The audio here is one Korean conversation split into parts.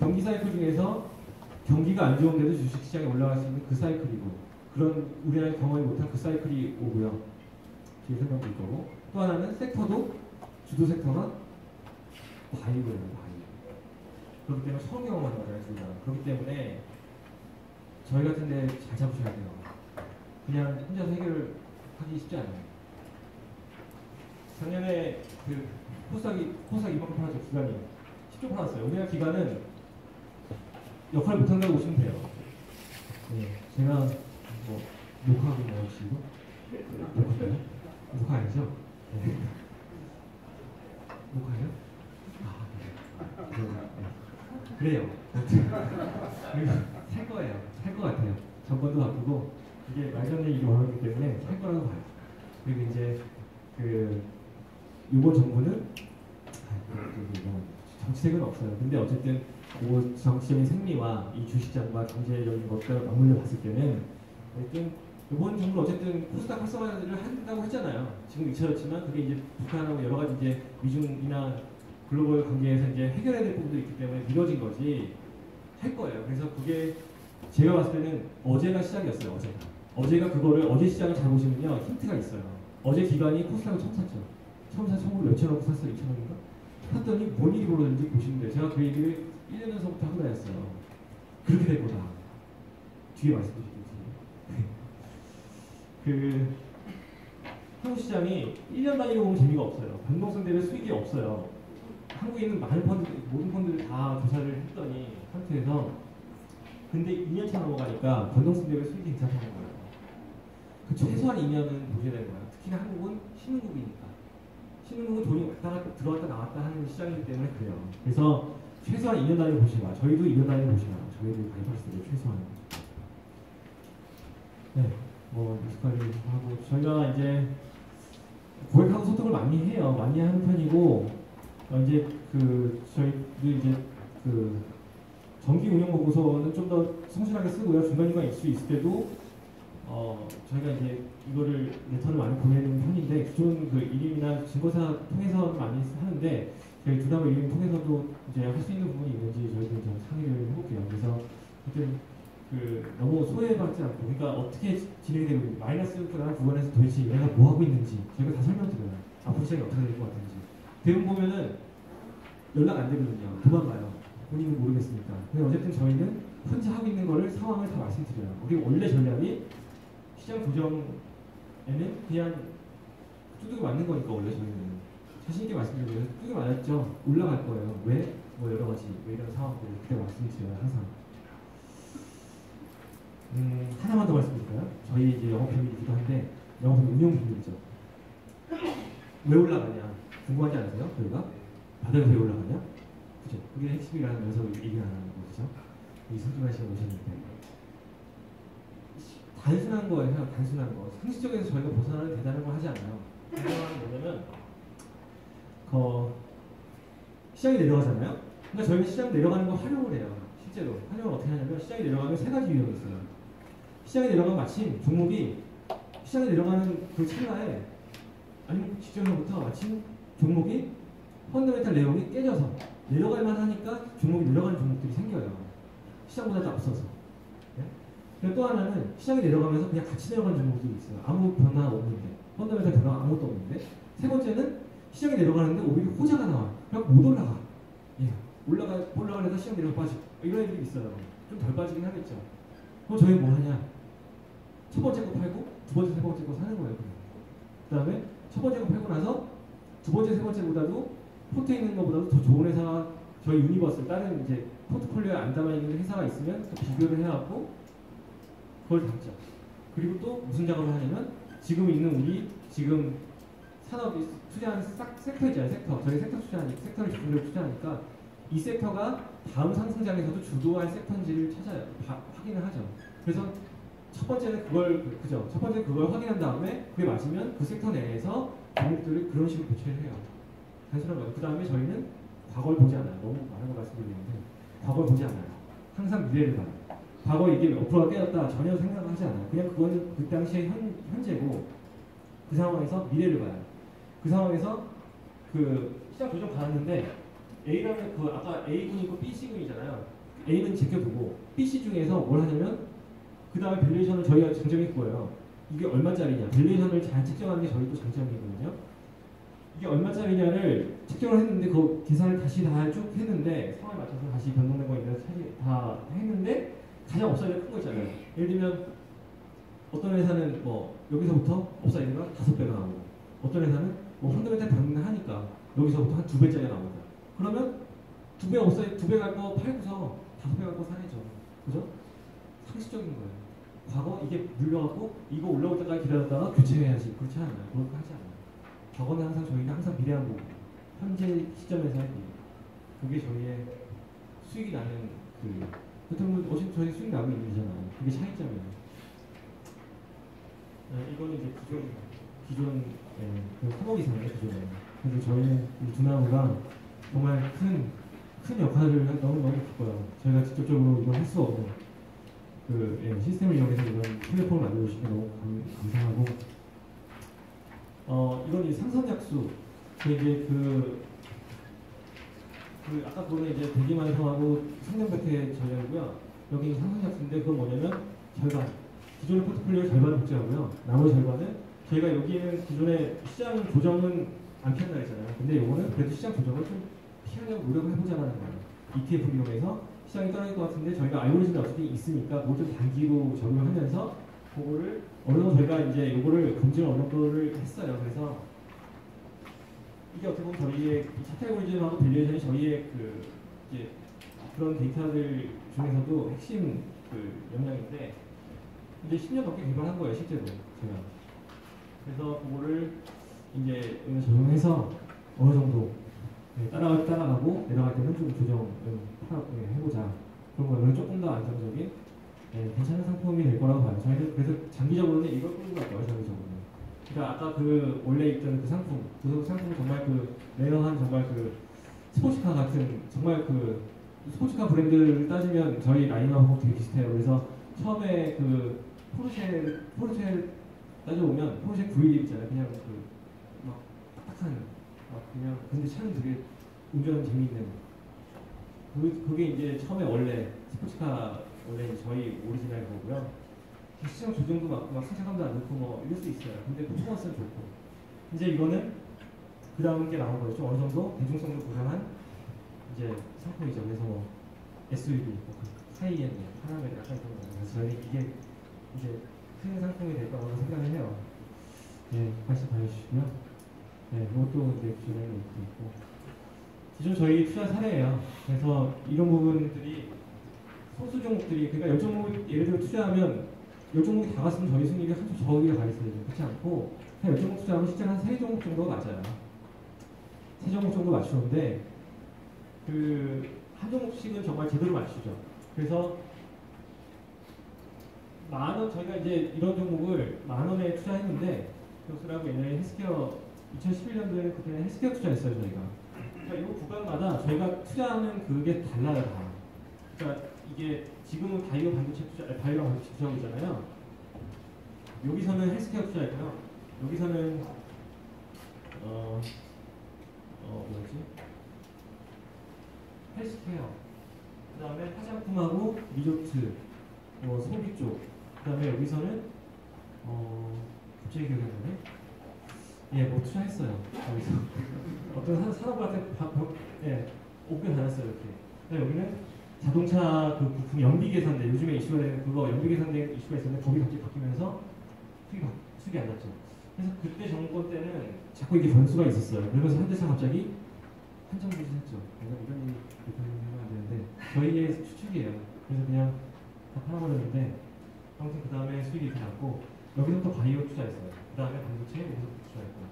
경기 사이클 중에서 경기가 안 좋은데도 주식시장에 올라갈 수 있는 그 사이클이고, 그런 우리나라 경험이 못한 그 사이클이 오고요. 뒤에 설명드릴 거고, 또 하나는 섹터도 주도 섹터가 바이오예요, 바이오. 그렇기 때문에 처음 경험하는 거잖아요, 둘 다. 그렇기 때문에 저희 같은 데 잘 잡으셔야 돼요. 그냥 혼자서 해결하기 쉽지 않아요. 작년에 그 코스닥 이만큼 팔았죠, 기간이. 10조 팔았어요. 우리나라 기간은 역할 못한다고 보시면 돼요. 네, 제가 뭐 녹화하고 있나요, 지금? 녹화요? 녹화 아니죠? 네. 녹화예요? 아, 네. 그래요. 살 거예요. 살 것 같아요. 정권도 바꾸고 이게 말전 얘기가 어렵기 때문에 살 거라고 봐요. 그리고 이제 그 이번 정부는 정치색은 없어요. 근데 어쨌든 그 정치적인 생리와 이 주식장과 경제적인 것들 맞물려 봤을 때는 어쨌든 이번 정부 어쨌든 코스닥 활성화를 한다고 했잖아요. 지금 잊혀졌지만 그게 이제 북한하고 여러 가지 이제 미중이나 글로벌 관계에서 이제 해결해야 될 부분도 있기 때문에 미뤄진 거지 할 거예요. 그래서 그게 제가 봤을 때는 어제가 시작이었어요. 어제가 그거를 어제 시장을 잘 보시면요 힌트가 있어요. 어제 기관이 코스닥을 처음 샀죠. 처음 사 처음으로 몇천 원고 샀어요. 2천 원인가? 샀더니 뭔 일이 벌어졌는지 보시면 돼요. 제가 그 얘기를 1년 전부터 하고 다녔어요. 그렇게 될 거다. 뒤에 말씀드릴게요. 그 한국 시장이 1년 단위로 보면 재미가 없어요. 변동성 대비 수익이 없어요. 한국에 있는 많은 펀드, 모든 펀드를 다 조사를 했더니 상태에서 근데 2년차 넘어가니까 변동성 대비 수익이 괜찮다는 거예요. 그 최소한 2년은 보셔야 되는 거예요. 특히나 한국은 신흥국이니까. 신흥국은 돈이 왔다 갔다 들어왔다 나왔다 하는 시장이기 때문에 그래요. 그래서 최소한 2년 단위 보시라. 저희도 2년 단위 보시라. 저희도 가입했을 때 최소한. 네, 뭐 여기까지 하고 저희가 이제 고객하고 소통을 많이 해요. 많이 하는 편이고 이제 그 저희도 이제 그 정기 운영 보고서는 좀 더 성실하게 쓰고요. 중간중간 이슈 있을 때도 저희가 이제 이거를 레터를 많이 보내는 편인데 기존 그 일임이나 증거사 통해서 많이 하는데 저희 두나무 일임 통해서도 이제 할 수 있는 부분이 있는지 저희도 좀 상의를 해볼게요. 그래서 하여튼 그 너무 소외받지 않고 그러니까 어떻게 진행이 되고 있는지 마이너스라는 구간에서 도대체 얘가 뭐 하고 있는지 저희가 다 설명드려요. 앞으로 시장이 어떻게 될 것 같은지. 대부분 보면은 연락 안 되거든요. 도망가요. 본인은 모르겠으니까. 근데 어쨌든 저희는 혼자 하고 있는 거를 상황을 다 말씀드려요. 우리 원래 전략이 시장 조정에는 그냥 뚜둑이 맞는 거니까 원래 저희는 자신 있게 말씀드려요. 뚜둑이 맞았죠. 올라갈 거예요. 왜? 뭐 여러 가지 왜 이런 상황들 그때 말씀드려요 항상. 하나만 더 말씀드릴까요? 저희 이제 영업 비밀이기도 한데 영업 운영 비밀이죠. 왜 올라가냐 궁금하지 않으세요? 저희가 바닥에서 왜 올라가냐? 그죠? 그게 핵심이라면서 얘기를 안 하는 거죠. 이 손주만 씨가 오셨는데 단순한 거예요. 단순한 거. 상식적에서 저희가 벗어나는 대단한 걸 하지 않아요. 대단한 건 뭐냐면 시장이 내려가잖아요. 그러니까 저희는 시장 내려가는 거 활용을 해요. 실제로 활용을 어떻게 하냐면 시장이 내려가면 세 가지 유형이 있어요. 시장이 내려가면 마침 종목이 시장이 내려가는 그 찰나에 아니면 직전부터 마침 종목이 펀더멘탈 내용이 깨져서 내려갈만 하니까 종목이 내려가는 종목들이 생겨요. 시장보다 앞서서. 네? 또 하나는 시장이 내려가면서 그냥 같이 내려가는 종목들이 있어요. 아무 변화 없는데 펀더멘탈 변화 아무것도 없는데 세 번째는 시장이 내려가는데 오히려 호재가 나와. 그냥 못 올라가. 예. 올라가려다 시장 내려가 빠지고 이런 애들이 있어요. 좀 덜 빠지긴 하겠죠. 그럼 저희 뭐 하냐? 첫 번째 거 팔고 두 번째, 세 번째 거 사는 거예요. 그 다음에 첫 번째 거 팔고 나서 두 번째, 세 번째보다도 포트에 있는 것보다도 더 좋은 회사가 저희 유니버스 다른 이제 포트폴리오에 안 담아 있는 회사가 있으면 또 비교를 해갖고 그걸 담죠. 그리고 또 무슨 작업을 하냐면 지금 있는 우리 지금 산업이 투자하는 섹터 있잖아요. 섹터. 저희 섹터를 기준으로 투자하니까 이 섹터가 다음 상승장에서도 주도할 섹터인지를 찾아요. 확인을 하죠. 그래서 첫 번째는 첫 번째 그걸 확인한 다음에 그게 맞으면 그 섹터 내에서 종목들을 그런 식으로 배치를 해요. 단순한 거예요. 그 다음에 저희는 과거를 보지 않아요. 너무 많은 거 말씀드리는데 과거를 보지 않아요. 항상 미래를 봐요. 과거 이게 어프로가 깨졌다 전혀 생각을 하지 않아요. 그냥 그거는 그 당시의 현재고 그 상황에서 미래를 봐요. 그 상황에서 그 시장 조정 받았는데 A라는 그 아까 A군 있고 BC군이잖아요. A는 제껴두고 BC 중에서 뭘 하냐면 그 다음에 밸류에이션을 저희가 장점이 그거예요. 이게 얼마짜리냐. 밸류에이션을 잘 측정하는 게 저희 또 장점이거든요. 이게 얼마짜리냐를 측정을 했는데 그 계산을 다시 다 쭉 했는데 상황에 맞춰서 다시 변동된 거 있는데 다 했는데 가장 업사이드가 큰 거 있잖아요. 예를 들면 어떤 회사는 뭐 여기서부터 업사이드가 5배가 나오고 어떤 회사는 뭐 펀더멘탈 변동하니까 여기서부터 한 2배짜리가 나옵니다. 그러면 2배 업사이드 2배 갖고 팔고서 5배 갖고 사내죠. 그죠? 상식적인 거예요. 과거 이게 물려갖고 이거 올라올 때까지 기다렸다가 교체해야지. 그렇지 않아요. 그렇게 하지 않아요. 과거는 항상 저희는 항상 미래한 보고 현재 시점에서 해야 돼요. 그게 저희의 수익이 나는 보통 어차피 저희 수익 나고 있는 거잖아요. 그게 차이점이에요. 이거는 이제 기존 그 사법이상이에요. 기존에. 그래서 저희 두 나무가 정말 큰 역할을 너무너무 기뻐요. 저희가 직접적으로 이걸 할 수 없는 시스템을 이용해서 이런 플랫폼을 만들어주시면 너무 감사하고 이건 이제 상선약수 이제 아까 그거는 이제 대기만성하고 상명백회 전략이고요. 여기 상선약수인데 그건 뭐냐면 절반 기존의 포트폴리오의 절반을 복제하고요. 나머지 절반은 저희가 여기는 기존의 시장 조정은 안 피한다 했잖아요. 근데 요거는 그래도 시장 조정을 좀 피하려고 노력을 해보자는 거예요. ETF를 이용해서 시장이 떨어질 것 같은데 저희가 알고리즘이 어차피 있으니까 그걸 좀 단기로 적용하면서 그거를 어느 정도 저희가 이제 요거를 검증을 어느 정도를 했어요. 그래서 이게 어떻게 보면 저희의 차트 알고리즘하고 밸류에이션이 저희의 이제 그런 데이터들 중에서도 핵심 역량인데 이제 10년 넘게 개발한 거예요, 실제로 제가. 그래서 그거를 이제 적용해서 어느 정도 따라가고 내려갈 때는 좀 조정을 해보자. 그런 거는 조금 더 안정적인 괜찮은 상품이 될 거라고 봐요. 저희는 그래서 장기적으로는 이걸 끌고 갈 거예요, 장기적으로는. 그러니까 아까 원래 있던 그 상품, 그 상품은 정말 레어한 정말 스포츠카 같은 정말 스포츠카 브랜드를 따지면 저희 라인업하고 되게 비슷해요. 그래서 처음에 포르쉐 따져보면 포르쉐 911 있잖아요. 그냥 막 딱딱한 그냥 근데 차는 되게 운전 재미있는 그게 이제 처음에 원래 스포츠카 원래 저희 오리지널 거고요. 시장 조정도 맞고 막 승차감도 안 좋고 뭐 이럴 수 있어요. 근데 퍼포먼스는 좋고 이제 이거는 그 다음 게 나온 거죠. 어느 정도 대중성도 보장한 이제 상품이죠. 그래서 뭐 SUV, 하이엔드, 파라메드 약간 그런 거. 그래서 저희 이게 이제 큰 상품이 될 거라고 생각을 해요. 관심 봐주시고요. 이것도 이제 기존에 있고 기존 저희 투자 사례예요. 그래서 이런 부분들이 소수 종목들이 그러니까 10종목 예를 들어 투자하면 10종목이 다 갔으면 저희 수익이 한쪽 저기가 가 있어요. 그렇지 않고 한 10종목 투자하면 실제 한 3종목 정도가 맞아요. 3종목 정도 맞추는데 한 종목씩은 정말 제대로 맞추죠. 그래서 10,000원 저희가 이제 이런 종목을 10,000원에 투자했는데 교수라고 옛날에 헬스케어 2011년도에는 그때 헬스케어 투자했어요 저희가. 그러니까 이 구간마다 저희가 투자하는 그게 달라요 다. 그러니까 이게 지금은 바이오 반도체 투자하고 있잖아요. 여기서는 헬스케어 투자했고요. 여기서는 뭐지? 헬스케어. 그 다음에 화장품하고 리조트, 소비 쪽. 그 다음에 여기서는 갑자기 기억이 안 나네. 뭐 투자했어요. 여기서 어떤 산업한테 옥견 다녔어요 이렇게. 여기는 자동차 부품 연비 계산대 요즘에 이슈가 되는 그거 연비 계산대 이슈가 있었는데 법이 갑자기 바뀌면서 수익이 안 났죠. 그래서 그때 정권 때는 자꾸 이게 변수가 있었어요. 그러면서 현대차 갑자기 한참 부진했죠. 내가 이런 얘기 하면 안 되는데 저희의 추측이에요. 그래서 그냥 다 팔아버렸는데 아무튼 그 다음에 수익이 이렇게 났고 여기서 또 바이오 투자했어요. 그 다음에 반도체 여기서 투자했고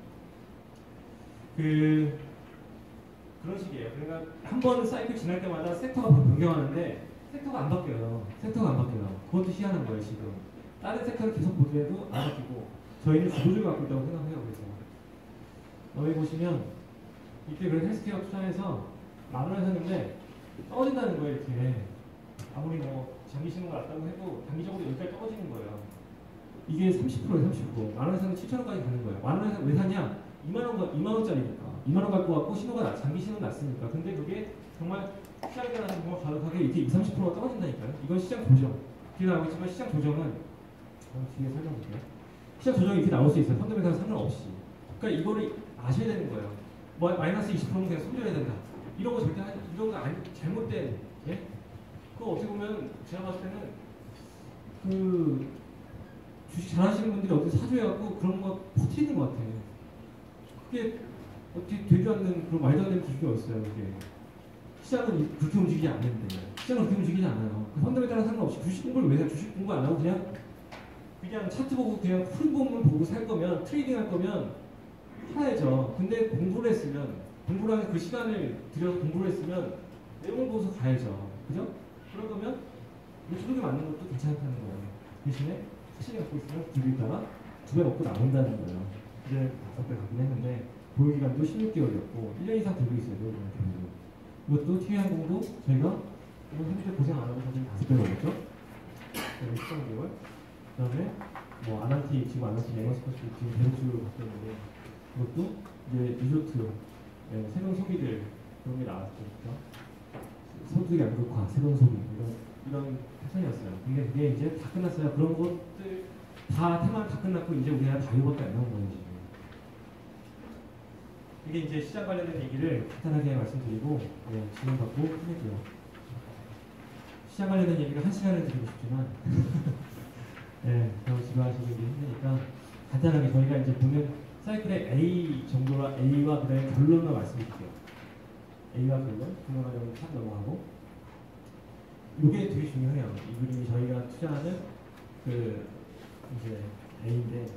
그런 식이에요. 그러니까 한 번 사이클 지날 때마다 섹터가 변경하는데 섹터가 안 바뀌어요. 그것도 희한한 거예요 지금. 다른 섹터를 계속 보더라도 안 바뀌고 저희는 주도주를 갖고 있다고 생각해요. 그래서 여기 보시면 이때 그래서 헬스케어 투자해서 10,000원에 샀는데 떨어진다는 거예요. 이렇게 아무리 뭐 장기 신호가 났다고 해도 단기적으로 여기까지 떨어지는 거예요. 이게 30%예요. 30%. 10,000원에 샀는데 7,000원까지 가는 거예요. 10,000원에 왜 샀냐? 2만 원짜리니까. 2만 원 갈 것 같고 신호가 장기 신호는 낮으니까. 근데 그게 정말 시장에 따라서 정말 가격이 이렇게 20-30%가 떨어진다니까요. 이건 시장 조정. 뒤에 나오겠지만 시장 조정은 뒤에 설명드릴게요. 시장 조정이 이렇게 나올 수 있어요. 펀더멘탈 상관없이. 그러니까 이거를 아셔야 되는 거예요. 뭐 마이너스 20%는 그냥 손절해야 된다. 이런 거 절대 이런 거 잘못된 예? 그거 어떻게 보면 제가 봤을 때는 그 주식 잘하시는 분들이 어디 사줘야고 그런 거 퍼뜨리는 것 같아요. 그게 어떻게 되지 않는 그런 말도 안 되는 기준이 어딨어요. 이게 시장은 그렇게 움직이지 않는데 시장은 그렇게 움직이지 않아요. 펀더멘탈은 상관없이 주식 공부를 왜 해요? 주식 공부 안 하고 그냥 차트 보고 그냥 큰 본문 보고 살 거면 트레이딩 할 거면 해야죠. 근데 공부를 했으면 공부를 하면 그 시간을 들여서 공부를 했으면 내용을 보고서 가야죠. 그죠? 그럴 거면 요쪽에 맞는 것도 괜찮다는 거예요. 대신에 사실 갖고 있으면 들고 있다가 2배 먹고 나온다는 거예요. 이제 5배 가긴 했는데 보유기간도 16개월이었고 1년 이상 들고 있어야 돼요. 이것도 TV항공도 저희가 이번 현재 고생 안 하고 사실 5배 먹었죠. 13개월. 그 다음에 뭐 아난티 지금 아난티 메가스포츠 지금 대륙주로 바뀌었는데 이것도 이제 리조트 새로운 소비들 그런 게 나왔죠. 그렇죠? 소득 양극화, 새로운 소비 이런 패턴이었어요. 근데 그게 이제 다 끝났어요. 그런 것들 다 테마는 다 끝났고 이제 우리나라 바이오밖에 안 나온 거예요 지금. 이게 이제 시장 관련된 얘기를 간단하게 말씀드리고 질문 받고 끝낼게요. 시장 관련된 얘기를 1시간을 드리고 싶지만 너무 지루하시기 힘드니까 간단하게 저희가 이제 보는 사이클의 A 정도라 A와 그다음에 결론을 말씀드릴게요. A와 결론을 딱 넘어가고 이게 되게 중요해요. 이 그림이 저희가 투자하는 그 이제 A인데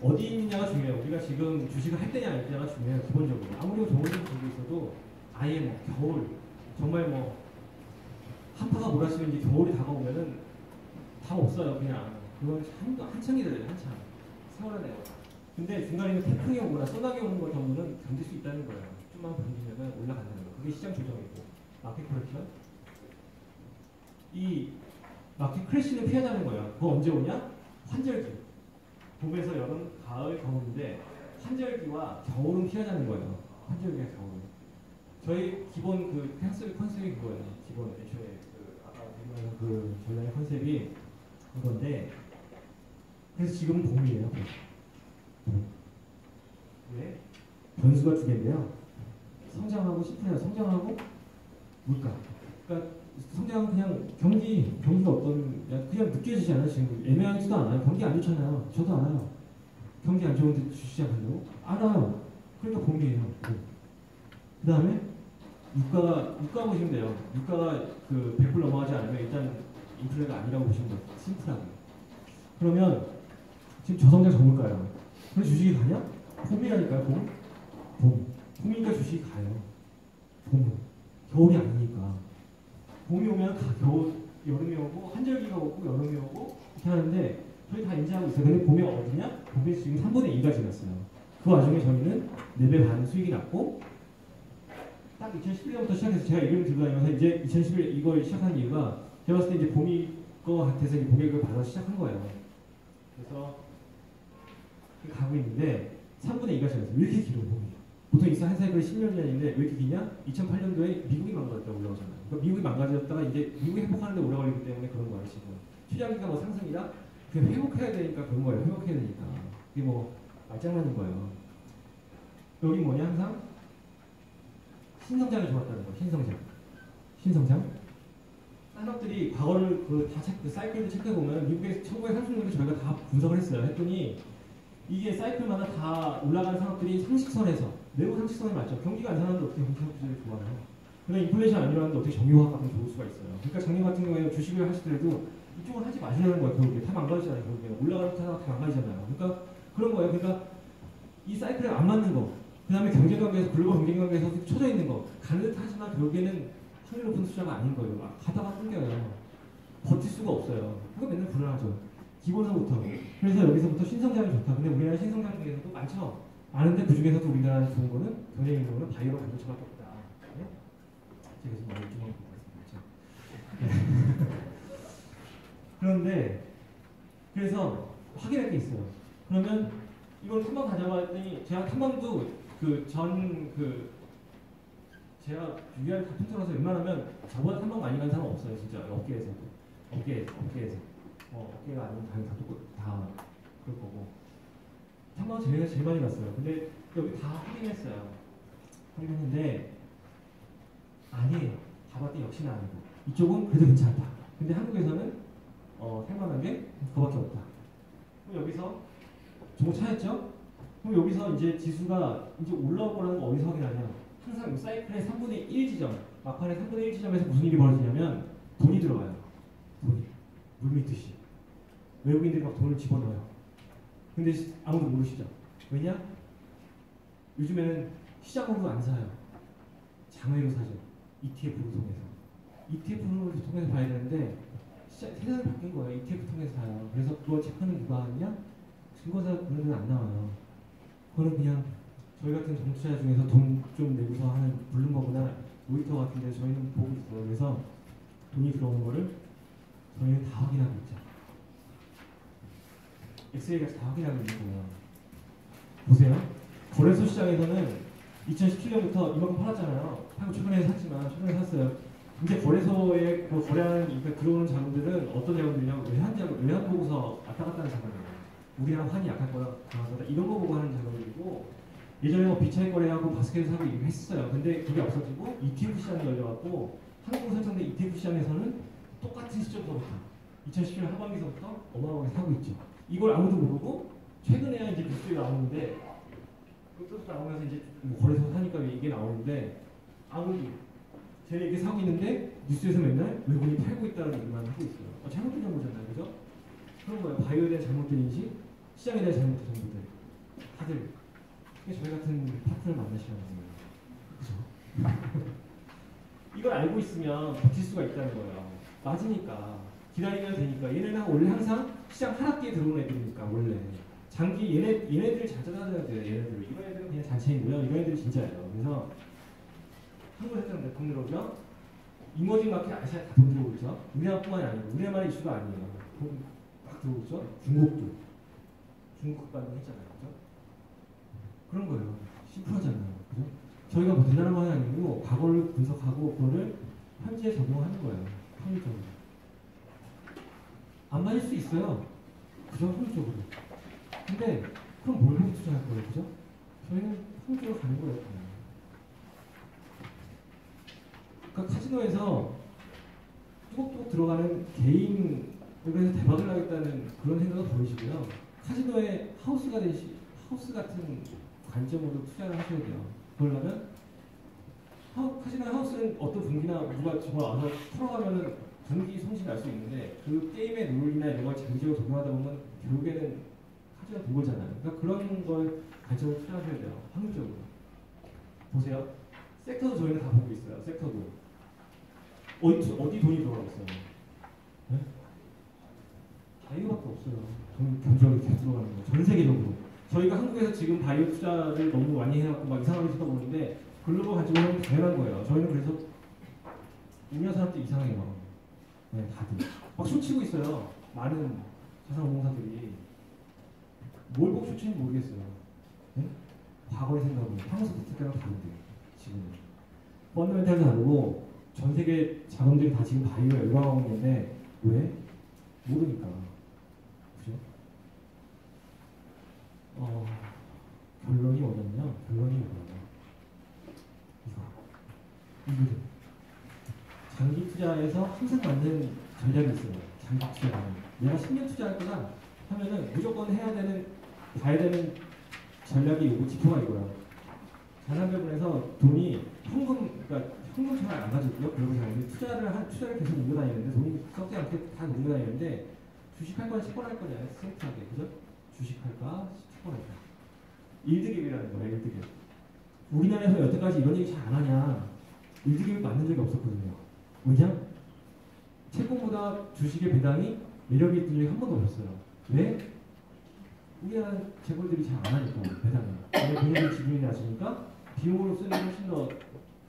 어디 있느냐가 중요해요. 우리가 지금 주식을 할 때냐 안 때냐가 중요해요. 기본적으로 아무리 좋은 걸 들고 있어도 아예 뭐 겨울 정말 뭐 한파가 몰아치면 이제 겨울이 다가오면은 답 없어요. 그냥 그건 한참 기다려요. 한참 세월하네요. 근데 중간에 태풍이 오거나 소나기 오는 것 정도는 견딜 수 있다는 거예요. 좀만 견디면 올라간다는 거. 그게 시장 조정이고 마켓 커렉션. 이 마켓 크래시는 피하자는 거예요. 그거 언제 오냐? 환절기. 봄에서 여름, 가을, 겨울인데 환절기와 겨울은 피하자는 거예요. 환절기와 겨울. 저희 기본 그 컨셉이 그거예요. 기본 애초에 아까 말한 그 전략의 컨셉이 그건데 그래서 지금 봄이에요. 왜? 변수가 두 개인데요. 성장하고 싶어요. 성장하고 물가. 그러니까 성장은 그냥 경기가 어떤 그냥 느껴지지 않아요. 지금 애매하지도 않아요. 경기 안 좋잖아요. 저도 알아요. 경기 안 좋은데 주시장한다고? 알아요. 그러니까 봄이에요. 그 다음에 유가 보시면 돼요. 유가가 그 100불 넘어가지 않으면 일단 인플레가 아니라고 보시면 돼요. 심플하게. 그러면 지금 저성장 저물가요. 그럼 주식이 가냐? 봄이라니까요. 봄이니까 주식이 가요. 겨울이 아니니까. 봄이 오면 여름이 오고 한절기가 오고 여름이 오고 이렇게 하는데 저희 다 인지하고 있어요. 근데 봄이 어디냐? 봄이 지금 3분의 2가 지났어요. 그 와중에 저희는 4배 반 수익이 났고 딱 2011년부터 시작해서 제가 이름을 들고 다니면서 이제 2011 이걸 시작한 이유가 제가 봤을 때 이제 봄이 거 같아서 이제 고객을 받아서 시작한 거예요. 그래서 가고 있는데 3분의 2가 지났어요. 왜 이렇게 길어 봄이? 보통 있어 한 사이클이 10년이었는데 왜 이렇게 기냐? 2008년도에 미국이 망가졌다고 올라오잖아요. 그러니까 미국이 망가졌다가 이제 미국이 회복하는데 오래 걸리기 때문에 그런 거예요 지금. 투자기가 뭐 상승이라 그냥 회복해야 되니까 그런 거예요. 회복해야 되니까. 이게 뭐 말장난인 거예요. 여기 뭐냐 항상 신성장이 좋았다는 거예요. 신성장. 산업들이 과거를 그 사이클을 체크해 보면 미국의 1930년대 저희가 다 분석을 했어요. 했더니 이게 사이클마다 다 올라가는 산업들이 상식선에서 매우 상식선에 맞죠. 경기가 안 사는데 어떻게 경기산업들이 좋아요? 그다음 인플레이션 안 일어나는데 어떻게 정유화 같은 좋을 수가 있어요. 그러니까 작년 같은 경우에 주식을 하시더라도 이쪽은 하지 마시라는 거예요. 결국에 다 망가지잖아요. 결국에 올라가는 타다가 다 망가지잖아요. 그러니까 그런 거예요. 그러니까 이 사이클에 안 맞는 거. 그다음에 경쟁관계에서 글로벌 경쟁관계에서 쳐져 있는 거. 가는 듯 하지만 결국에는 확률 높은 투자가 아닌 거예요. 막 가다가 끊겨요. 버틸 수가 없어요. 그거 맨날 불안하죠. 기본서부터. 그래서 여기서부터 신성장이 좋다. 근데 우리나라 신성장 중에서도 많죠. 많은데 그 중에서도 우리나라 좋은 거는 경쟁인 거는 바이오로 반도체밖에 없다. 네? 제가 지금 말을 좀 하고 있습니다. 그런데 그래서 확인할 게 있어요. 그러면 이걸 탐방 가져봤더니 제가 탐방도 제가 유리알 같은 틀어서 웬만하면 저보다 탐방 많이 간 사람 없어요, 진짜. 업계에서도. 업계에서. 업계가 아니면 당연히 다 그럴 거고. 탐방 제일 많이 갔어요. 근데 여기 다 확인했어요. 확인했는데 아니에요. 다 봤더니 역시나 아니고. 이쪽은 그래도 괜찮다. 근데 한국에서는 할만한 게 그거밖에 없다. 그럼 여기서 종목 차였죠? 그럼 여기서 이제 지수가 이제 올라올 거라는 거 어디서 확인하냐? 항상 이 사이클의 3분의 1 지점, 막판의 3분의 1 지점에서 무슨 일이 벌어지냐면 돈이 들어가요. 돈이. 물밀듯이. 외국인들이 막 돈을 집어넣어요. 근데 아무도 모르시죠? 왜냐? 요즘에는 시장으로 안 사요. 장외로 사죠. ETF를 통해서. ETF를 통해서 봐야 되는데 세상이 바뀐 거예요. ETF 통해서 사요. 그래서 그거 체크는 누가 하느냐? 증거사 그런 데는 안 나와요. 그거는 그냥 저희 같은 정치자 중에서 돈 좀 내고서 하는 블룸버그나 모니터 같은데 저희는 보고 있어요. 그래서 돈이 들어오는 거를 저희는 다 확인하고 있죠. 엑셀이 다 확인하고 있는 거예요. 보세요. 거래소 시장에서는 2017년부터 이만큼 팔았잖아요. 팔고 최근에 샀지만 최근에 샀어요. 이제 거래소에 거래하는 들어오는 자금들은 어떤 자금들이냐면 외환 보고서 왔다 갔다 하는 자금이에요. 우리랑 환이 약할 거다 강할 거다 이런 거 보고 하는 자금들이고 예전에 비차익 거래하고 바스켓을 사고 이렇게 했어요. 근데 그게 없어지고 ETF 시장이 열려갖고 한국으로 설정된 ETF 시장에서는 똑같은 시점부터 2017년 하반기서부터 어마어마하게 사고 있죠. 이걸 아무도 모르고 최근에야 이제 뉴스에 나오는데 그것도 나오면서 이제 뭐 거래소 사니까 이게 나오는데 아무도 쟤네 이렇게 사고 있는데 뉴스에서 맨날 외국인이 팔고 있다는 얘기만 하고 있어요. 잘못된 정보잖아요, 그죠? 그런 거예요. 바이오에 대한 잘못된 인식, 시장에 대한 잘못된 정보들. 다들 저희 같은 파트너를 만나시라는 거예요. 그죠? 이걸 알고 있으면 버틸 수가 있다는 거예요. 맞으니까. 기다리면 되니까. 얘네는 원래 항상 시장 하락기에 들어오는 애들이니까, 원래. 장기, 얘네들 잘 찾아야 돼요, 얘네들. 이런 애들은 그냥 잔챙이고요. 이런 애들은 진짜예요. 그래서 한국 했던 돈 들어오죠? 이머징 마켓 아시아 다 돈 들어오죠? 우리나라뿐만이 아니고, 우리나라만 이슈가 아니에요. 돈 막 들어오죠? 중국도. 중국 반응했잖아요. 그죠? 그런 거예요. 심플하잖아요. 그죠? 저희가 뭐 대단한 건 아니고 과거를 분석하고 그거를 현재에 적용하는 거예요. 합리적으로. 안 맞을 수 있어요. 그죠? 합리적으로. 근데 그럼 뭘 보고 투자할 거예요? 그죠? 저희는 합리적으로 가는 거예요. 그러니까 카지노에서 뚜벅뚜벅 들어가는 개인 그래서 대박을 나겠다는 그런 생각을 버리시고요. 카지노의 하우스 같은 관점으로 투자를 하셔야 돼요. 그러려면 카지노 하우스는 어떤 분기나 누가 정말 와서 털어가면은 분기 손실 날 수 있는데 그 게임의 룰이나 이런 걸 장기적으로 적용하다 보면 결국에는 카지노 돈 벌잖아요. 그러니까 그런 걸 관점으로 투자하셔야 돼요. 확률적으로. 보세요. 섹터도 저희는 다 보고 있어요. 섹터도. 어디 돈이 들어가고 있어요? 네? 바이오밖에 없어요. 돈 견적이 계속 들어가는 거. 전 세계적으로. 저희가 한국에서 지금 바이오 투자를 너무 많이 해갖고 막 이상하게 쳐다보는데 글로벌 관점으로는 당연한 거예요. 저희는 그래서 우리나라 사람들 이상해요. 네, 다들. 막 쇼치고 있어요. 많은 자산운용사들이. 뭘 보고 쇼치는지 모르겠어요. 네? 과거의 생각은 평소 그때랑 다른데 지금은. 펀더멘탈도 다르고 전 세계 자금들이 다 지금 바이오에 열광하고 있는데 왜? 모르니까. 그죠? 결론이 뭐냐면요. 결론이 뭐냐면 이거죠. 장기 투자에서 항상 맞는 전략이 있어요. 장기 투자는. 내가 10년 투자할 거다 하면은 무조건 봐야 되는 전략이 요거 지표가 이거야. 자산배분에서 돈이 현금처럼 안 가지고요. 그러고 다니는데 투자를 계속 놀고 다니는데 돈이 썩지 않게 다 놀고 다니는데 주식할 거냐 채권 할 거냐 스트레이트하게 그죠? 주식할까 채권 할까 1득입이라는 거예요. 1득입. 우리나라에서 여태까지 이런 얘기 잘 안 하냐 1득입 맞는 적이 없었거든요. 왜냐? 채권보다 주식의 배당이 매력이 있던 적이 한 번도 없었어요. 왜? 우리나라 재벌들이 잘 안 하니까 배당을. 근데 본인들 지분이 낮으니까 비용으로 쓰는 게 훨씬 더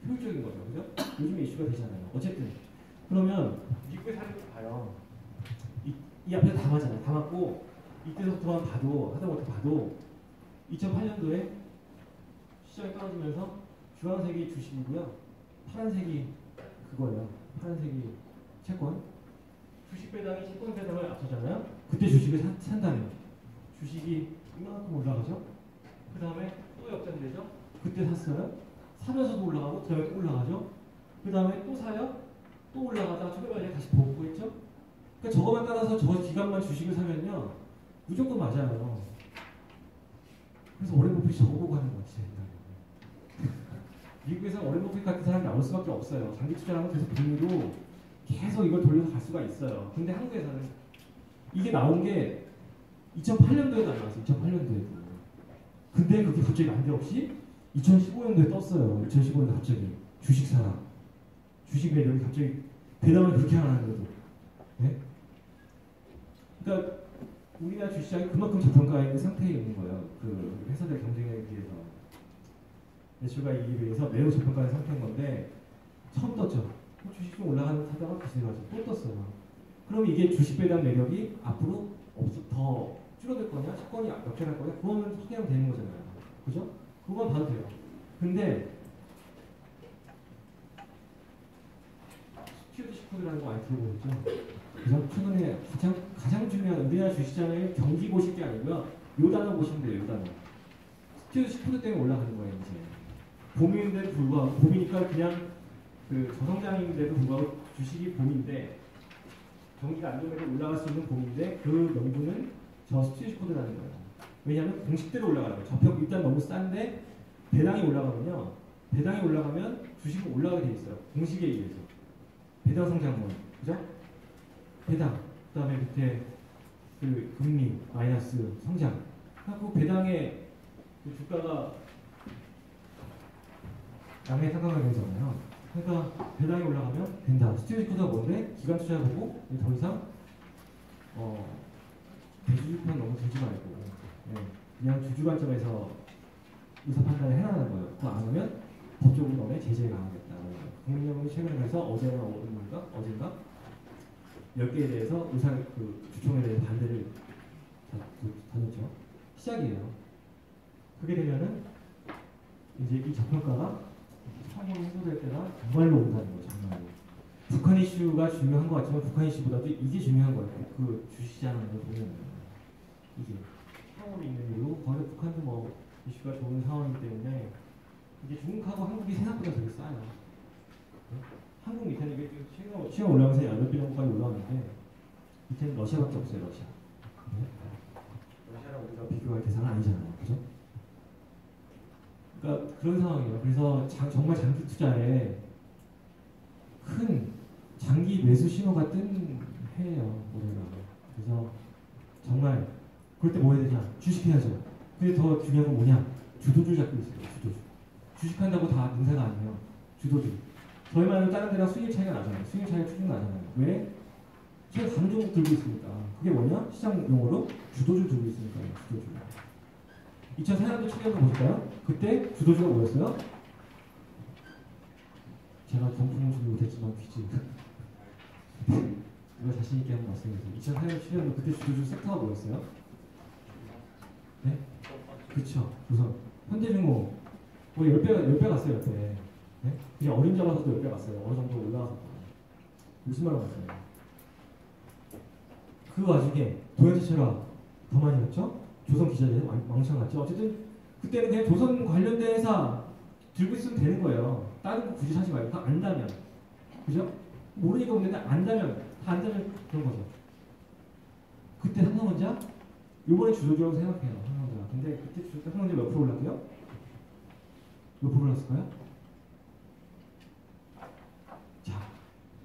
효율적인 거죠. 그죠? 요즘에 이슈가 되잖아요. 어쨌든 그러면 미국의 사례를 봐요. 이 앞에 다 맞잖아요. 다 맞고 이때서부터만 봐도 하다못해 봐도 2008년도에 시장이 떨어지면서 주황색이 주식이고요. 파란색이 그거예요. 파란색이 채권. 주식 배당이 채권 배당을 앞서잖아요. 그때 주식을 산다면 주식이 이만큼 올라가죠. 그 다음에 또 역전되죠. 그때 샀어요. 사면서도 올라가고 그 다음에 또 올라가죠. 그 다음에 또 사요. 또 올라가다가 최근에 다시 복구했죠. 그러니까 저거만 따라서 저 기간만 주식을 사면요 무조건 맞아요. 그래서 오렌 버핏이 저거 보고 하는 거 같아요. 미국에서 오렌 버핏 같은 사람이 나올 수밖에 없어요. 장기 투자하면 계속 빚으로 계속 이걸 돌려서 갈 수가 있어요. 근데 한국에서는 이게 나온 게 2008년도에도 나왔어요. 2008년도에도. 근데 그게 갑자기 난데없이 2015년도에 떴어요. 2015년도에 갑자기 주식 사라. 주식 매력이 갑자기 배당을 그렇게 하는데도. 네? 그러니까 우리나라 주식시장이 그만큼 저평가에 있는 상태에 있는 거예요. 그 회사들 경쟁에 비해서. 매출과 이익에 비해서 매우 저평가된 상태인 건데 처음 떴죠. 주식 좀 올라가는 타다가 다시 내려가죠. 또 떴어요. 그럼 이게 주식 배당 매력이 앞으로 더 줄어들 거냐, 채권이 역전할 거냐, 그거는 확인하면 되는 거잖아요. 그죠? 그건 봐도 돼요. 근데 스튜어드 시코드라는 거 많이 들어보셨죠? 그죠? 최근에 가장 중요한 우리나라 주식시장을 경기 보실 게 아니고요. 요 단어 보시면 돼요. 요 단어. 스튜어드 시코드 때문에 올라가는 거예요. 이제 봄인데도 불구하고 봄이니까 그냥 그 저성장인데도 불구하고 주식이 봄인데 경기가 안 좋으면 올라갈 수 있는 봄인데 그 명분은 저 스튜어드 코드라는 거예요. 왜냐하면 공식대로 올라가는 거예요. 저평 일단 너무 싼데 배당이 올라가면요. 배당이 올라가면 주식은 올라가게 돼 있어요. 공식에 의해서. 배당 성장분. 그죠? 배당. 그 다음에 밑에 그 금리 마이너스 성장. 하고 배당의 그 주가가 양의 상관관계잖아요. 그러니까 배당이 올라가면 된다. 스튜어드 코드가 뭔데? 기간 투자 보고 더 이상 대주주권 너무 들지 말고 그냥 주주 관점에서 의사 판단을 해라는 거예요. 그거 안 하면 법적으로 너네 제재를 가하겠다. 국민연금이 최근에 그래서 어젠가 10개에 대해서 주총에 대해서 반대를 다녔죠. 시작이에요. 그게 되면은 이제 이 저평가가 처음으로 해소될 때가 정말로 온다는 거죠. 정말로. 북한 이슈가 중요한 것 같지만 북한 이슈보다도 이게 중요한 거예요. 그 주시장을 보면 이게 상호로 있는 이유로 거기서 북한도 뭐 이슈가 좋은 상황이기 때문에 이게 중국하고 한국이 생각보다 되게 싸요. 네? 한국 밑에는 이게 최근 올라가면서 8배 정도까지 올라왔는데 밑에는 러시아밖에 없어요. 러시아. 네? 러시아랑 우리가 비교할 대상은 아니잖아요. 그죠? 그러니까 그런 상황이에요. 그래서 정말 장기 투자에 큰 장기 매수 신호가 뜬 해예요. 올해가. 그래서 정말 그럴 때 뭐 해야 되냐? 주식해야죠. 근데 더 중요한 건 뭐냐? 주도주 잡고 있어요. 주도주. 주식한다고 다 능사가 아니에요. 주도주. 저희만은 다른 데랑 수익 차이가 나잖아요. 수익 차이가 축 나잖아요. 왜? 제가 다른 종목 들고 있으니까. 그게 뭐냐? 시장 용어로 주도주 들고 있으니까요. 주도주. 2004년도 7년도 보실까요? 그때 주도주가 뭐였어요? 제가 경품은 주지 못했지만 퀴즈 이거 자신있게 한번 말씀해주세요. 2004년 7년도 그때 주도주 섹터가 뭐였어요? 네? 그쵸. 우선 현대중공 거의 10배 갔어요. 10배. 네? 그냥 어림 잡아서도 10배 갔어요. 어느 정도 올라가서 50만 원 갔어요. 그 와중에 도현지체가 더 많이 갔죠? 조선 기자재 왕창 갔죠? 어쨌든 그때는 그냥 조선 관련된 회사 들고 있으면 되는 거예요. 다른 거 굳이 사지 말고 안다면. 그죠? 모르니까 문제인데 안다면 다 안다면 그런 거죠. 그때 삼성전자 요번에 주도주라고 생각해요. 삼성전자. 근데 그때 삼성전자 몇 프로 올랐대요? 몇 프로 올랐을까요? 자,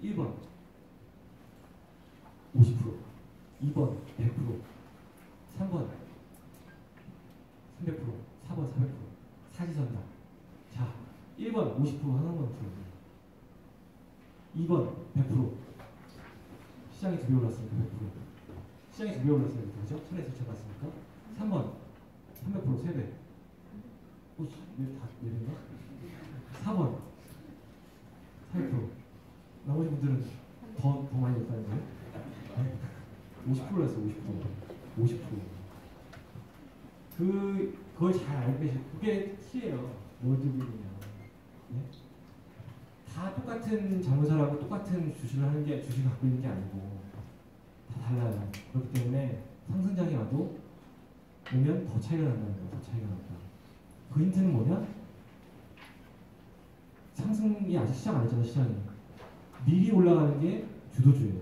1번 50%, 2번 100%, 3번 300%, 4번 400%. 사지선다. 자, 1번 50% 하나만 들어요. 2번 100%. 시장이 2배 올랐으니까 100%. 시장이 2배 올랐으니까 그죠? 천에서 쳐봤으니까. 3번 300% 3배. 다 내린가? 4번 400%. 나머지 분들은 더 많이 올랐다는 거예요? 50% 올랐어요. 50%. 그걸 잘 알고 계시고 그게 티예요. 모듈이냐? 네? 다 똑같은 자문사라고 똑같은 주식을 하는 게 주식을 갖고 있는 게 아니고 다 달라요. 그렇기 때문에 상승장이 와도 오면 더 차이가 난다는 거예요. 더 차이가 난다. 그 힌트는 뭐냐? 상승이 아직 시작 안 했잖아요. 시장이 미리 올라가는 게 주도주예요.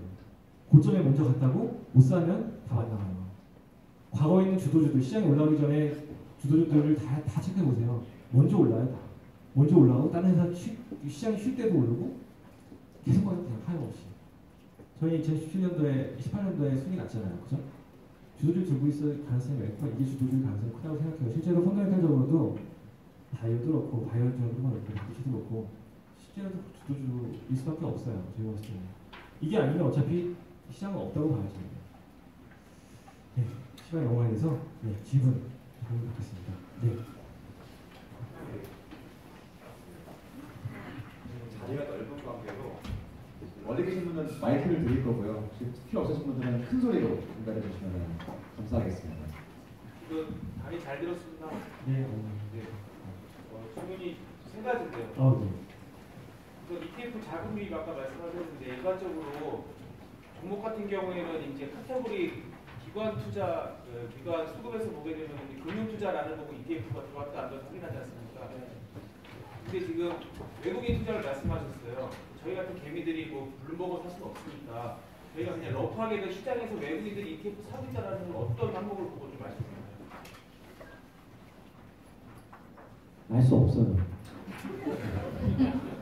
고점에 먼저 갔다고 못 사면 다 만나가요. 과거에 있는 주도주들 시장이 올라오기 전에 주도주들을 다 체크해 보세요. 먼저 올라요. 다. 먼저 올라가고 다른 회사 시장이 쉴 때도 오르고 계속 가요. 그냥 하염없이. 저희 2017년도에 18년도에 순위 났잖아요. 그죠? 주도주 들고 있을 가능성이 많고 이게 주도주 가능성이 크다고 생각해요. 실제로 펀더멘탈적으로도 바이오도 그렇고 바이오적으로도 그렇고 마켓도 그렇고 실제로 주도주일 수밖에 없어요. 저희가 봤을 때는. 이게 아니면 어차피 시장은 없다고 봐야죠. 네, 시간이 너무 많이 돼서 네, 질문 받겠습니다. 네. 자리가 넓은 관계로 어디 계신 분은 마이크를 드릴 거고요. 필요 없으신 분들은 큰 소리로 전달해 주시면 감사하겠습니다. 그 다리 잘 들었습니다. 네. 네. 질문이 세 가지인데요. 네. 그 ETF 자금 유입 아까 말씀하셨는데 일반적으로 종목 같은 경우에는 이제 카테고리 기관 투자, 기관 수급에서 보게 되면 금융 투자라는 거고 ETF가 들어왔다 안 들어왔다 확인하지 않습니까? 근데 지금 외국인 투자를 말씀하셨어요. 저희 같은 개미들이 뭐 블룸버그 살 수는 없으니까 저희가 그냥 러프하게 그 시장에서 외국인들이 ETF 사고 있다는 건 어떤 항목을 보고 좀 알 수 있나요? 알 수 없어요.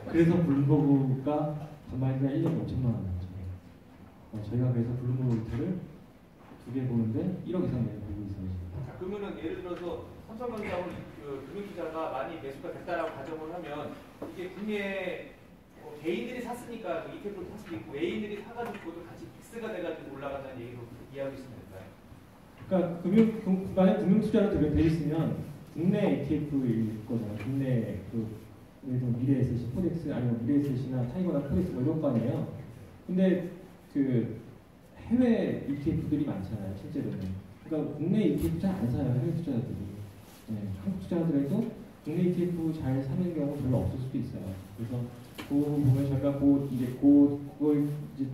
그래서 블룸버그가 단말기가 1년에 5천만 원 나왔죠. 저희가 그래서 블룸버그 리트를 2개 보는데 1억 이상 내고 보고 있어요. 자, 그러면은 예를 들어서 삼성전자 금융투자가 많이 매수가 됐다라고 가정을 하면 이게 국내 개인들이 샀으니까 그 ETF를 살 수도 있고 외인들이 사가지고 그것도 같이 믹스가 돼가지고 올라간다는 얘기로 이해하고 있으면 될까요? 그러니까 만약 금융투자로 돼 있으면 국내 ETF일 거잖아요. 국내 예를 들면 미래에셋이, 포덱스 아니면 미래에셋이나 타이거나 포덱스 뭐 이런 거 아니에요. 근데 그 해외 ETF들이 많잖아요. 실제로는. 그러니까 국내 ETF 잘 안 사요. 해외 투자자들이. 네, 한국 투자자들도 국내 ETF 잘 사는 경우 별로 없을 수도 있어요. 그래서 그 보면 저희가 그걸 이제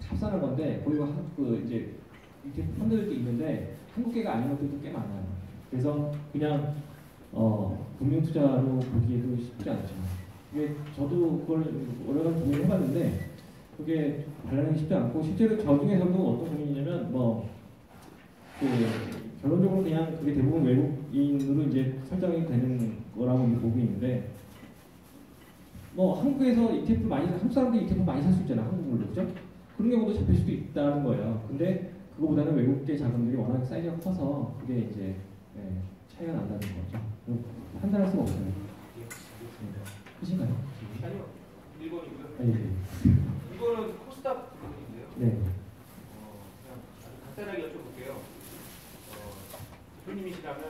합산한 건데 거기가 이제 ETF 펀드들도 있는데 한국계가 아닌 것들도 꽤 많아요. 그래서 그냥 금융투자로 보기에도 쉽지 않죠. 이게 저도 그걸 여러 가지 고민해봤는데 그게 관련하기 쉽지 않고 실제로 저 중에서도 어떤 고민이냐면 결론적으로 그냥 그게 대부분 외국인으로 이제 설정이 되는 거라고 보고 있는데 한국에서 ETF 한국 사람들이 ETF 많이 살 수 있잖아. 한국물로 그죠? 그런 경우도 잡힐 수도 있다는 거예요. 근데 그거보다는 외국계 자금들이 워낙 사이즈가 커서 그게 이제 차이가 난다는 거죠. 판단할 수가 없어요. 하신가요? 아니요. 1번이고요. 네. 이거는 코스닥 부분인데요. 네. 그냥 아주 간단하게 여쭤볼게요. 대표님이시라면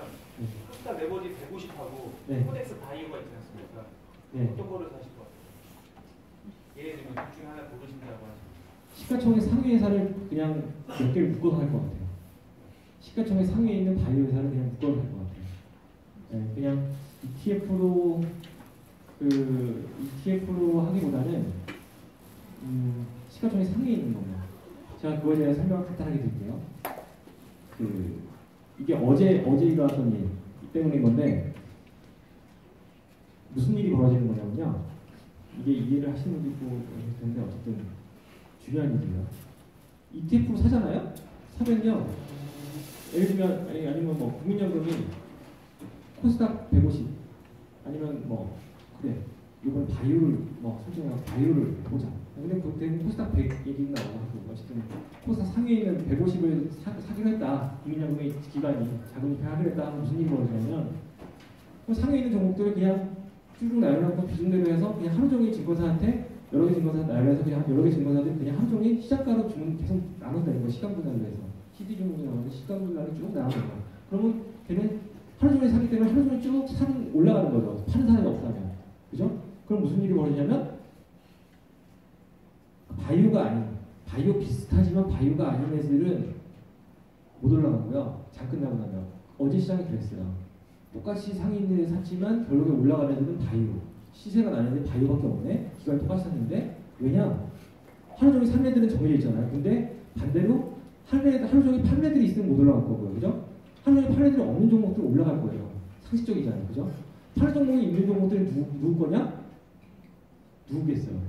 코스닥 레버지 150하고 네. 코덱스 바이오가 있지 않습니까? 네. 어떤 거를 사실 것 같아요? 얘 지금 둘 중에 하나 고르신다고 하죠. 시가총액 상위 회사를 그냥 몇 개를 묶어서 할 것 같아요. 시가총액 상위에 있는 바이오 회사를 그냥 묶어서 할 것 같아요. 네, 그냥 ETF로 하기보다는 시가총액 상위에 있는 겁니다. 제가 그거에 대한 설명을 간단하게 드릴게요. 이게 어제 일어났던 일 때문인 건데 무슨 일이 벌어지는 거냐면요. 이게 이해를 하시는 분도 있고 그런데 어쨌든 중요한 일이에요. ETF로 사잖아요? 사면요. 예를 들면 아니면 국민연금이 코스닥 150 아니면 그래 이번 바이오를 설정해서 바이오를 보자. 근데 그때 코스닥 100 얘기가 나와가지고 어쨌든 코스닥 상위에 있는 150을 사기로 했다. 국민연금의 기관이 자금이 하기로 했다 하면 무슨 일이 벌어지냐면 상위에 있는 종목들을 그냥 쭉 나열하고 비중대로 해서 그냥 하루 종일 증권사한테 여러 개 증권사 나열해서 그냥 여러 개 증권사들이 그냥 하루 종일 시장가로 주문 계속 나눈다는 거예요. 시간 분할로 해서 CD 종목이 나오는데 시간 분할이 쭉 나오는 거예요. 그러면 걔는 하루 종일 사기 때문에 하루 종일 쭉 올라가는 거죠. 파는 사람이 없다면. 그죠? 그럼 무슨 일이 벌어지냐면 바이오 비슷하지만 바이오가 아닌 애들은 못 올라가고요. 장 끝나고 나면 어제 시장이 그랬어요. 똑같이 상위 있는 애 샀지만 결국에 올라가는 애들은 바이오. 시세가 나는 애들 바이오밖에 없네. 기관이 똑같이 샀는데 왜냐? 하루 종일 산 애들은 정해져 있잖아요. 근데 반대로 하루 종일 파는 애들이 있으면 못 올라갈 거고요. 그죠? 하루 종일 파는 애들이 없는 종목들은 올라갈 거예요. 상식적이잖아요. 그죠? 파는 종목이 있는 종목들은 누구 거냐? 누구겠어요?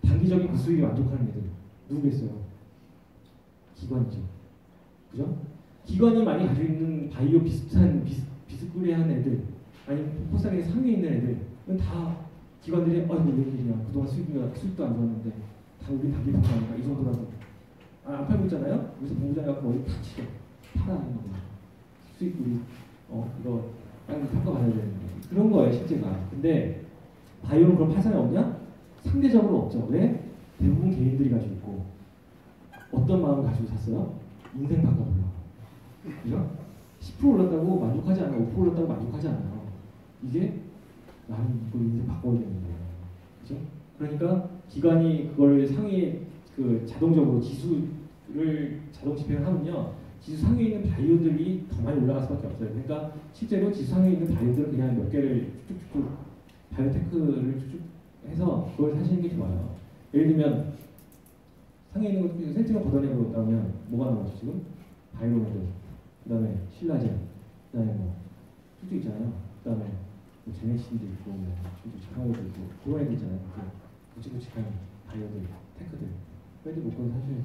단기적인 그 수익에 만족하는 애들. 누구겠어요? 기관이죠. 그죠? 기관이 많이 가지고 있는 바이오 비스꾸리한 애들, 아니면 코스닥에 상위에 있는 애들은 다 기관들이 아이고 웬일이냐, 그동안 수익도 안 좋았는데 다 우리 단기 평가하니까 이 정도라도 안 팔고 있잖아요. 그래서 공부자가 머리 다 치죠. 팔아야 하는 거예요. 수익 우리 이거 빨리 평가받아야 되는데 그런 거예요 실제가. 근데 바이오는 그런 파산이 없냐? 상대적으로 없죠. 왜? 대부분 개인들이 가지고 있고 어떤 마음을 가지고 샀어요? 인생 바꿔보려고. 그죠? 10% 올랐다고 만족하지 않아요. 5% 올랐다고 만족하지 않아요. 이게 나는 이거 인생 바꿔야 되는데. 그죠? 그러니까 기관이 그걸 상위 그 자동적으로 지수를 자동 집행을 하면요. 지수 상위에 있는 바이오들이 더 많이 올라갈 수밖에 없어요. 그러니까 실제로 지수 상위에 있는 바이오들은 그냥 몇 개를 쭉쭉쭉 바이오테크를 쭉쭉 해서 그걸 사시는 게 좋아요. 예를 들면 상위에 있는 것 센팅을 걷어내고 나오면 뭐가 나오죠 지금? 바이오로드, 그 다음에 신라젠, 그 다음에 뭐 쭉쭉 있잖아요. 그 다음에 뭐 제네신도 있고 뭐 자가오도 있고 그런 애들 있잖아요. 굵직굵직한 바이오들, 테크들 애들 못 거는 사셔야 돼요.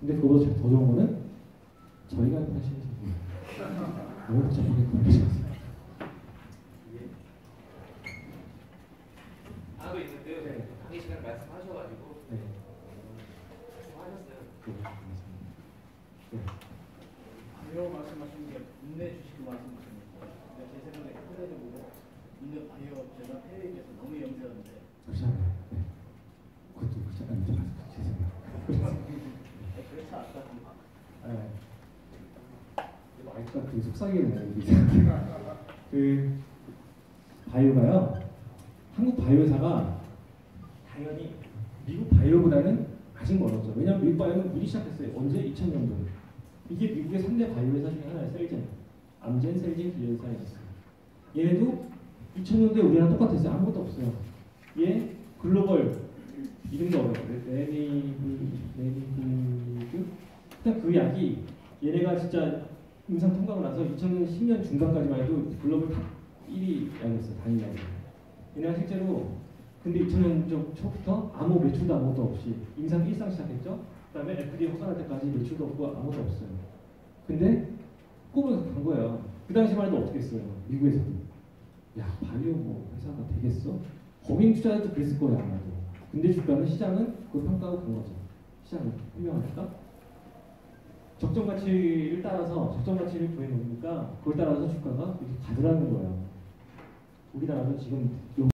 근데 그거보다 더 좋은 거는 저희가 하시는 거예요. 너무 복잡하게 구하시겠어요. 하나도 있는데요. 네. 강의 시간 말씀하셔가지고 네. 하셨어요. 네. 바이오 말씀하신 게 국내 주식 말씀하시는 거. 근데 제 생각에 해외적으로 국내 바이오 업체가 해외에 비해서 너무 영세한데. 그렇잖아요. 네. 그것도 그렇지 않아요. 죄송해요. 그렇지 않다. 네. 마이크가 되게 속삭이게 되네요. 그 바이오가요. 한국 바이오사가 당연히 미국 바이오보다는 아직 멀었죠. 왜냐하면 미국 바이오는 미리 시작했어요. 언제? 2000년도. 이게 미국의 3대 바이오 회사 중에 하나예요. 셀젠, 암젠, 셀진, 빌리언 사이언스. 얘네도 2000년도에 우리랑 똑같았어요. 아무것도 없어요. 얘 글로벌 이름도 어려워요. 레니브그. 일단 그 약이 얘네가 진짜 임상 통과하고 나서 2010년 중반까지만 해도 글로벌 탑 1위 약이었어요. 단일 약이. 얘네가 실제로 근데 2000년 초부터 아무 매출도 아무것도 없이 임상 1상 시작했죠. 그 다음에 FDA 허가할 때까지 매출도 없고 아무것도 없어요. 근데 꿈을 간 거예요. 그 당시만 해도 어떻게 했어요? 미국에서도. 야, 바이오 뭐 회사가 되겠어? 법인 투자자도 그랬을 거예요 아마도. 근데 주가는 시장은 그걸 평가하고 간 거죠. 시장은 분명하니까. 적정 가치를 따라서 적정 가치를 구해 놓으니까 그걸 따라서 주가가 이렇게 가더라는 거예요. 우리나라도 지금